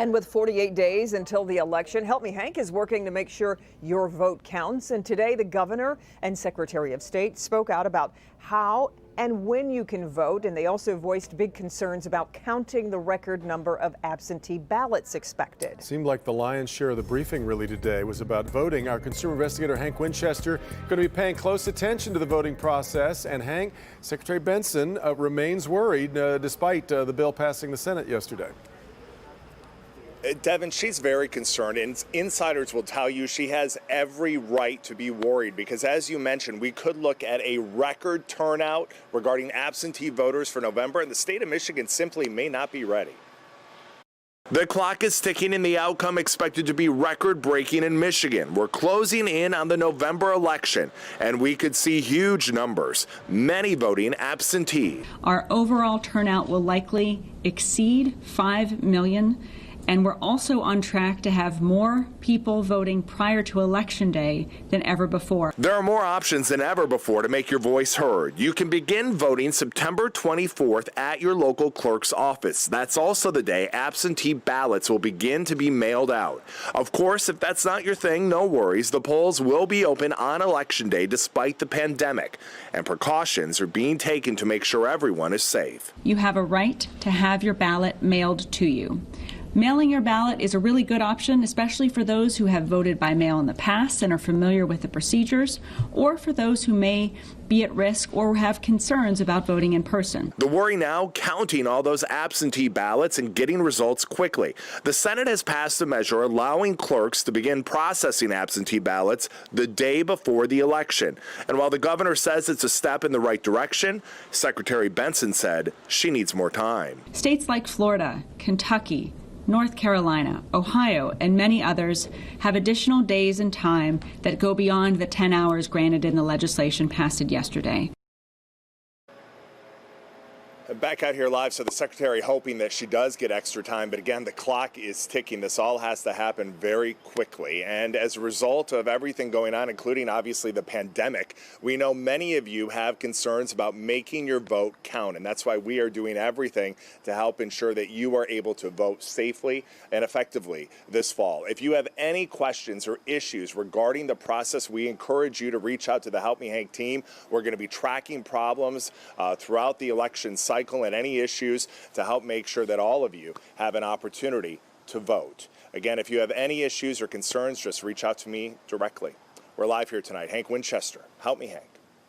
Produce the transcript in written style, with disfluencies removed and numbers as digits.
And with 48 days until the election, Help Me Hank is working to make sure your vote counts. And today, the governor and Secretary of State spoke out about how and when you can vote. And they also voiced big concerns about counting the record number of absentee ballots expected. Seemed like the lion's share of the briefing really today was about voting. Our consumer investigator Hank Winchester going to be paying close attention to the voting process. And Hank, Secretary Benson remains worried despite the bill passing the Senate yesterday. Devin, she's very concerned, and insiders will tell you she has every right to be worried because, as you mentioned, we could look at a record turnout regarding absentee voters for November, and the state of Michigan simply may not be ready. The clock is ticking and the outcome expected to be record-breaking in Michigan. We're closing in on the November election, and we could see huge numbers, many voting absentee. Our overall turnout will likely exceed 5 million. And we're also on track to have more people voting prior to Election Day than ever before. There are more options than ever before to make your voice heard. You can begin voting September 24th at your local clerk's office. That's also the day absentee ballots will begin to be mailed out. Of course, if that's not your thing, no worries. The polls will be open on Election Day despite the pandemic, and precautions are being taken to make sure everyone is safe. You have a right to have your ballot mailed to you. Mailing your ballot is a really good option, especially for those who have voted by mail in the past and are familiar with the procedures, or for those who may be at risk or have concerns about voting in person. The worry now, counting all those absentee ballots and getting results quickly. The Senate has passed a measure allowing clerks to begin processing absentee ballots the day before the election. And while the governor says it's a step in the right direction, Secretary Benson said she needs more time. States like Florida, Kentucky, North Carolina, Ohio, and many others have additional days and time that go beyond the 10 hours granted in the legislation passed yesterday. Back out here live, so the secretary hoping that she does get extra time, but again, the clock is ticking. This all has to happen very quickly, and as a result of everything going on, including obviously the pandemic, we know many of you have concerns about making your vote count, and that's why we are doing everything to help ensure that you are able to vote safely and effectively this fall. If you have any questions or issues regarding the process, we encourage you to reach out to the Help Me Hank team. We're going to be tracking problems throughout the election cycle and any issues to help make sure that all of you have an opportunity to vote. Again, if you have any issues or concerns, just reach out to me directly. We're live here tonight. Hank Winchester, Help Me Hank.